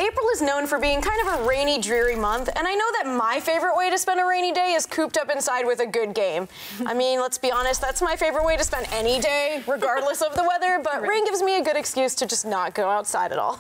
April is known for being kind of a rainy, dreary month, and I know that my favorite way to spend a rainy day is cooped up inside with a good game. I mean, let's be honest, that's my favorite way to spend any day, regardless of the weather, but rain gives me a good excuse to just not go outside at all.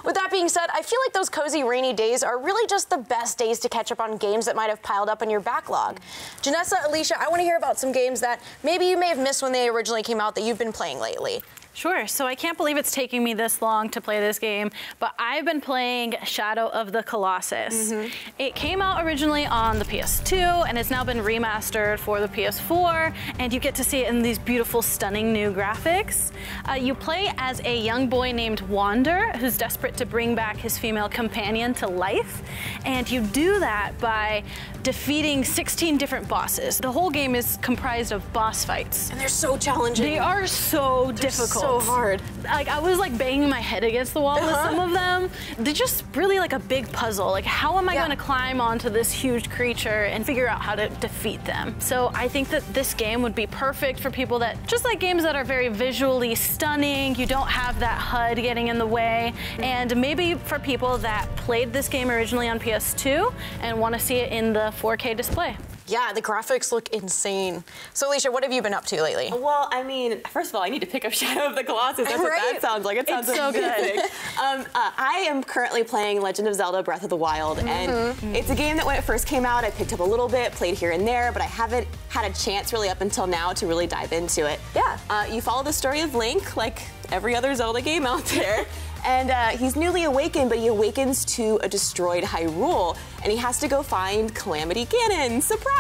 With that being said, I feel like those cozy rainy days are really just the best days to catch up on games that might have piled up in your backlog. Jenessa, Alicia, I want to hear about some games that maybe you may have missed when they originally came out that you've been playing lately. Sure, so I can't believe it's taking me this long to play this game, but I've been playing Shadow of the Colossus. It came out originally on the PS2 and it's now been remastered for the PS4, and you get to see it in these beautiful, stunning new graphics. You play as a young boy named Wander who's desperate to bring back his female companion to life, and you do that by defeating 16 different bosses. The whole game is comprised of boss fights. And they're so challenging. They are so difficult. So hard. Like, I was like banging my head against the wall with some of them. They're just really like a big puzzle. Like, how am I going to climb onto this huge creature and figure out how to defeat them? So I think that this game would be perfect for people that just like games that are very visually stunning. You don't have that HUD getting in the way. And maybe for people that played this game originally on PS2 and want to see it in the 4K display. Yeah, the graphics look insane. So Alicia, what have you been up to lately? Well, I mean, first of all, I need to pick up Shadow of the Colossus. That's what that sounds like. It sounds so good. I am currently playing Legend of Zelda Breath of the Wild, and it's a game that when it first came out, I picked up a little bit, played here and there, but I haven't had a chance really up until now to really dive into it. Yeah. You follow the story of Link, like every other Zelda game out there. And he's newly awakened, but he awakens to a destroyed Hyrule, and he has to go find Calamity Ganon. Surprise!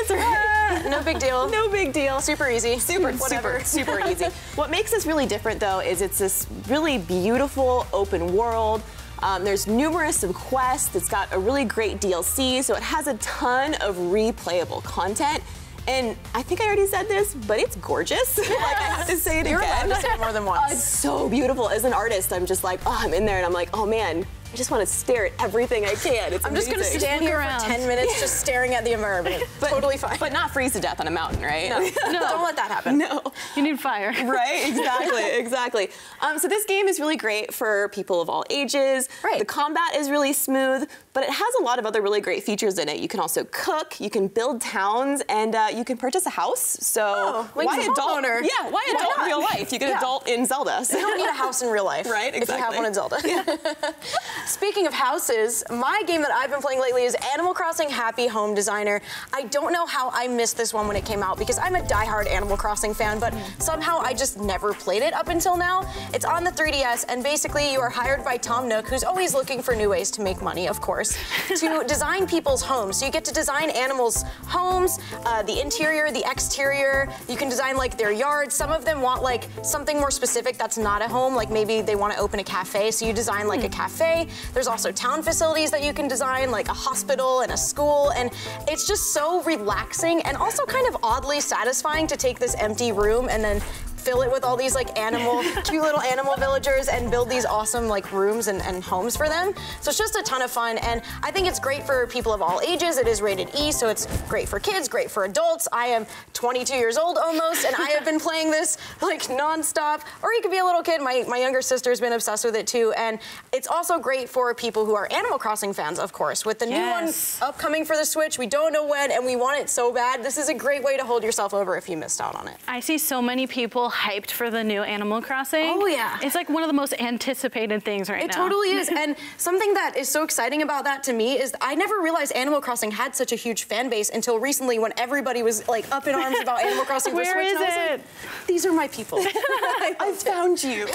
Right? No big deal. No big deal. Super easy. Super easy. What makes this really different, though, is it's this really beautiful open world. There's numerous quests. It's got a really great DLC, so it has a ton of replayable content. And I think I already said this, but it's gorgeous. Like, I have to say it You're again. allowed to say it more than once. It's so beautiful. As an artist, I'm just like, oh, I'm in there and I'm like, oh man, I just want to stare at everything I can. It's I'm just going to stand here for 10 minutes just staring at the environment. Totally fine. But not freeze to death on a mountain, right? No, don't let that happen. No. You need fire. Right, exactly. So this game is really great for people of all ages. Right. The combat is really smooth, but it has a lot of other really great features in it. You can also cook, you can build towns, and you can purchase a house. So why adult? Yeah, why adult in real life? You can adult in Zelda. So. You don't need a house in real life. Right, exactly. If you have one in Zelda. Speaking of houses, my game that I've been playing lately is Animal Crossing Happy Home Designer. I don't know how I missed this one when it came out because I'm a diehard Animal Crossing fan, but somehow I just never played it up until now. It's on the 3DS, and basically you are hired by Tom Nook, who's always looking for new ways to make money, of course, to design people's homes. So you get to design animals' homes, the interior, the exterior. You can design like their yards. Some of them want like something more specific that's not a home, like maybe they want to open a cafe, so you design like a cafe. There's also town facilities that you can design, like a hospital and a school, and it's just so relaxing and also kind of oddly satisfying to take this empty room and then fill it with all these like cute little animal villagers and build these awesome like rooms and homes for them. So it's just a ton of fun, and I think it's great for people of all ages. It is rated E, so it's great for kids, great for adults. I am 22 years old almost, and I have been playing this like nonstop. Or you could be a little kid. My younger sister's been obsessed with it too, and it's also great for people who are Animal Crossing fans, of course. With the new one upcoming for the Switch, we don't know when, and we want it so bad. This is a great way to hold yourself over if you missed out on it. I see so many people hyped for the new Animal Crossing. Oh yeah. It's like one of the most anticipated things right now. It totally is. And something that is so exciting about that to me is I never realized Animal Crossing had such a huge fan base until recently when everybody was like up in arms about Animal Crossing for Switch. Where is and I was it? like, these are my people. I found you.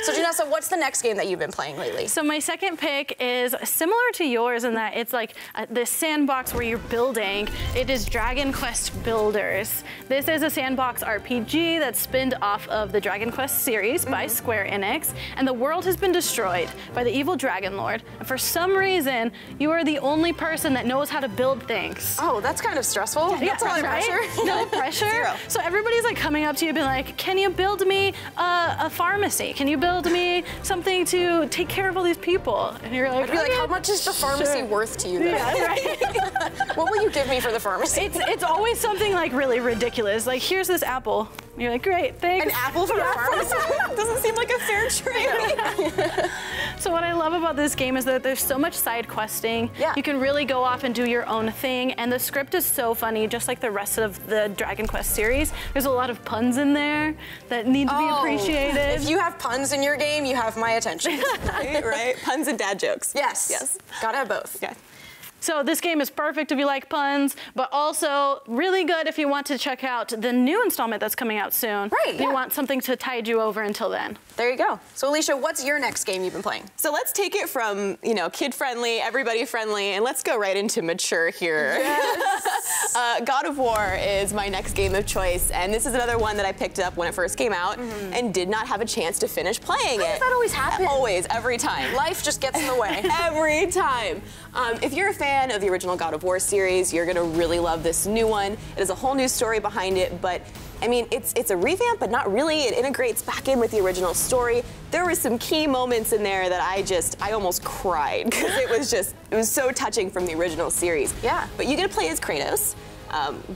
So Jenessa, what's the next game that you've been playing lately? So my second pick is similar to yours in that it's like this sandbox where you're building. It is Dragon Quest Builders. This is a sandbox RPG that's spinned off of the Dragon Quest series by Square Enix, and the world has been destroyed by the evil Dragon Lord. And for some reason, you are the only person that knows how to build things. Oh, that's kind of stressful. Yeah, that's a lot of pressure. No pressure. Zero. So everybody's like coming up to you and being like, can you build me a pharmacy? Can you build me something to take care of all these people? And you're like, I'd be like, how much is the pharmacy worth to you then? Yeah, right. What will you give me for the pharmacy? It's always something like really ridiculous. Like, here's this apple. And you're like, great. right, thanks. An apple from a farm? Doesn't seem like a fair trade. So what I love about this game is that there's so much side questing. Yeah. You can really go off and do your own thing, and the script is so funny, just like the rest of the Dragon Quest series. There's a lot of puns in there that need to be appreciated. If you have puns in your game, you have my attention. Right? Puns and dad jokes. Yes. Yes. Gotta have both. Okay. So this game is perfect if you like puns, but also really good if you want to check out the new installment that's coming out soon. Right, If you want something to tide you over until then. There you go. So Alicia, what's your next game you've been playing? So let's take it from, you know, kid-friendly, everybody-friendly, and let's go right into mature here. Yes. God of War is my next game of choice, and this is another one that I picked up when it first came out and did not have a chance to finish playing it. How does that always happen? Always, every time. Life just gets in the way. Every time. If you're a fan of the original God of War series, you're gonna really love this new one. It has a whole new story behind it, but I mean, it's a revamp, but not really. It integrates back in with the original story. There were some key moments in there that I almost cried because it was so touching from the original series. Yeah. But you get to play as Kratos.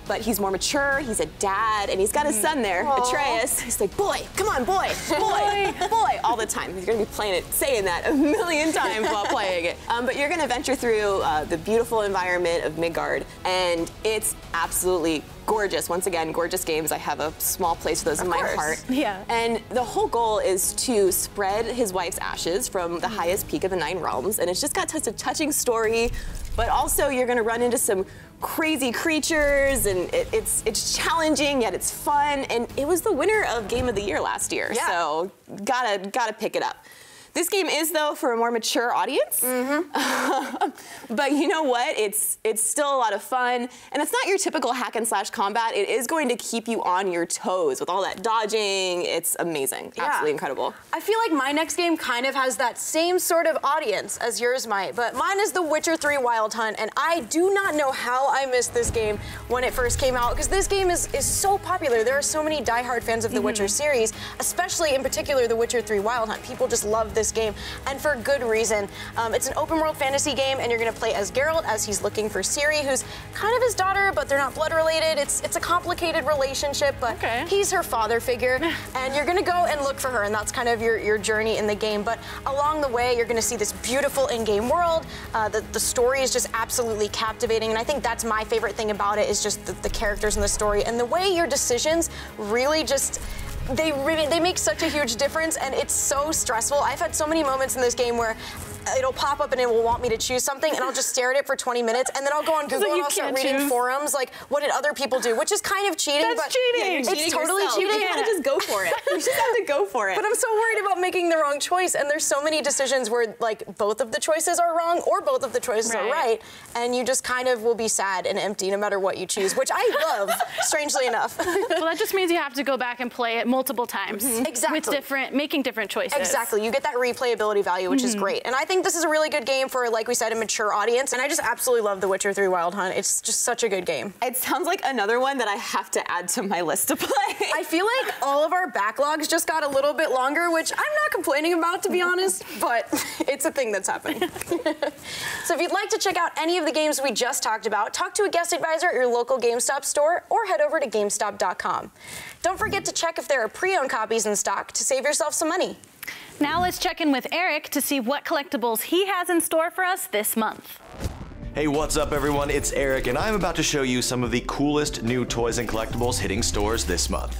But he's more mature, he's a dad, and he's got a son there, Atreus. He's like, boy, come on, boy, boy, boy, all the time. He's gonna be playing it, saying that a million times while playing it. But you're gonna venture through the beautiful environment of Midgard, and it's absolutely gorgeous. Once again, gorgeous games. I have a small place for those in my heart. Yeah. And the whole goal is to spread his wife's ashes from the highest peak of the 9 realms, and it's just got such a touching story, but also you're gonna run into some crazy creatures, and it's challenging, yet it's fun, and it was the winner of Game of the Year last year, so gotta pick it up. This game is, though, for a more mature audience. But you know what? It's still a lot of fun, and it's not your typical hack and slash combat. It is going to keep you on your toes with all that dodging. It's amazing, absolutely incredible. I feel like my next game kind of has that same sort of audience as yours might, but mine is The Witcher 3 Wild Hunt, and I do not know how I missed this game when it first came out, because this game is so popular. There are so many diehard fans of the Witcher series, especially in particular The Witcher 3 Wild Hunt. People just love this game, and for good reason. It's an open world fantasy game, and you're gonna play as Geralt as he's looking for Ciri, who's kind of his daughter, but they're not blood related. It's a complicated relationship, but he's her father figure, and you're gonna go and look for her, and that's kind of your journey in the game. But along the way, you're gonna see this beautiful in-game world. The story is just absolutely captivating, and I think that's my favorite thing about it, is just the characters and the story, and the way your decisions really just they make such a huge difference, and it's so stressful. I've had so many moments in this game where it'll pop up and it will want me to choose something, and I'll just stare at it for 20 minutes, and then I'll go on Google and I'll start reading forums, like, what did other people do? Which is kind of cheating, That's but cheating. it's totally cheating. You gotta just go for it. You just have to go for it. But I'm so worried about making the wrong choice, and there's so many decisions where, like, both of the choices are wrong or both of the choices are right, and you just kind of will be sad and empty no matter what you choose, which I love, strangely enough. Well, that just means you have to go back and play it multiple times. Exactly. With making different choices. Exactly. You get that replayability value, which is great. And I think this is a really good game for, like we said, a mature audience. And I just absolutely love The Witcher 3 Wild Hunt. It's just such a good game. It sounds like another one that I have to add to my list to play. I feel like all of our backlogs just got a little bit longer, which I'm not complaining about, to be honest, but it's a thing that's happening. So if you'd like to check out any of the games we just talked about, talk to a guest advisor at your local GameStop store or head over to GameStop.com. Don't forget to check if there are pre-owned copies in stock to save yourself some money. Now let's check in with Erik to see what collectibles he has in store for us this month. Hey, what's up everyone? It's Erik, and I'm about to show you some of the coolest new toys and collectibles hitting stores this month.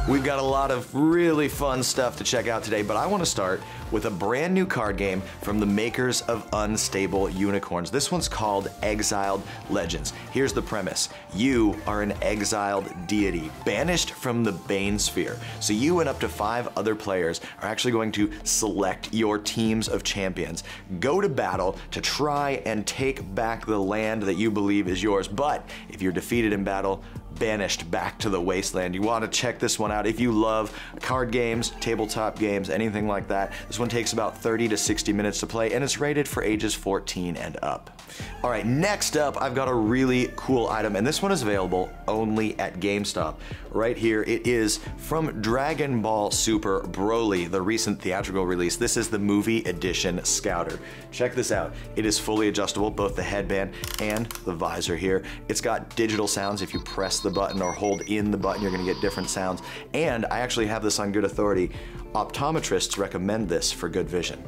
We've got a lot of really fun stuff to check out today, but I want to start with a brand new card game from the makers of Unstable Unicorns. This one's called Exiled Legends. Here's the premise. You are an exiled deity, banished from the Bane Sphere. So you and up to 5 other players are actually going to select your teams of champions, go to battle to try and take back the land that you believe is yours. But if you're defeated in battle, banished back to the wasteland. You want to check this one out if you love card games, tabletop games, anything like that. This one takes about 30 to 60 minutes to play, and it's rated for ages 14 and up. All right, next up, I've got a really cool item, and this one is available only at GameStop. Right here, it is from Dragon Ball Super Broly, the recent theatrical release. This is the movie edition Scouter. Check this out. It is fully adjustable, both the headband and the visor here. It's got digital sounds. If you press the button or hold in the button, you're gonna get different sounds. And I actually have this on good authority. Optometrists recommend this for good vision.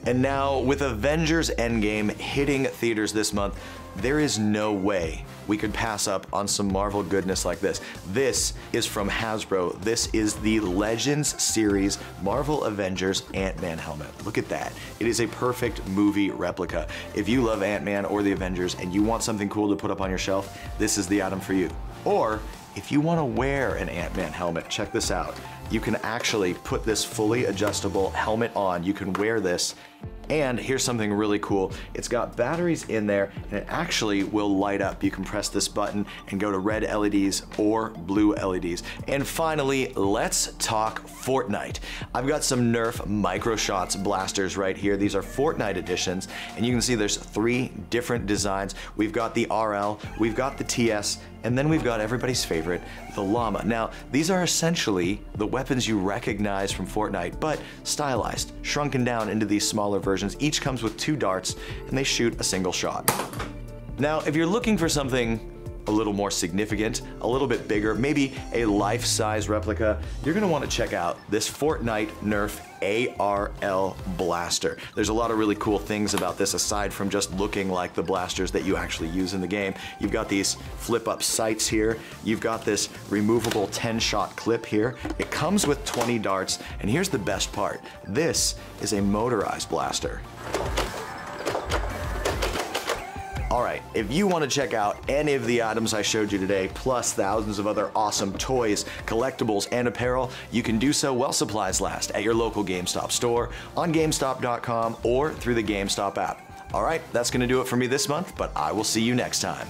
And now, with Avengers Endgame hitting theaters this month, there is no way we could pass up on some Marvel goodness like this. This is from Hasbro. This is the Legends series Marvel Avengers Ant-Man helmet. Look at that. It is a perfect movie replica. If you love Ant-Man or the Avengers and you want something cool to put up on your shelf, this is the item for you. Or if you want to wear an Ant-Man helmet, check this out. You can actually put this fully adjustable helmet on. You can wear this. And here's something really cool. It's got batteries in there, and it actually will light up. You can press this button and go to red LEDs or blue LEDs. And finally, let's talk Fortnite. I've got some Nerf Micro Shots blasters right here. These are Fortnite editions, and you can see there's 3 different designs. We've got the RL, we've got the TS, and then we've got everybody's favorite, the Llama. Now, these are essentially the weapons you recognize from Fortnite, but stylized, shrunken down into these smaller versions. Each comes with 2 darts, and they shoot a single shot. Now, if you're looking for something a little more significant, a little bit bigger, maybe a life-size replica, you're gonna wanna check out this Fortnite Nerf ARL blaster. There's a lot of really cool things about this aside from just looking like the blasters that you actually use in the game. You've got these flip-up sights here. You've got this removable 10-shot clip here. It comes with 20 darts, and here's the best part. This is a motorized blaster. All right, if you want to check out any of the items I showed you today, plus thousands of other awesome toys, collectibles, and apparel, you can do so while supplies last at your local GameStop store, on GameStop.com, or through the GameStop app. All right, that's going to do it for me this month, but I will see you next time.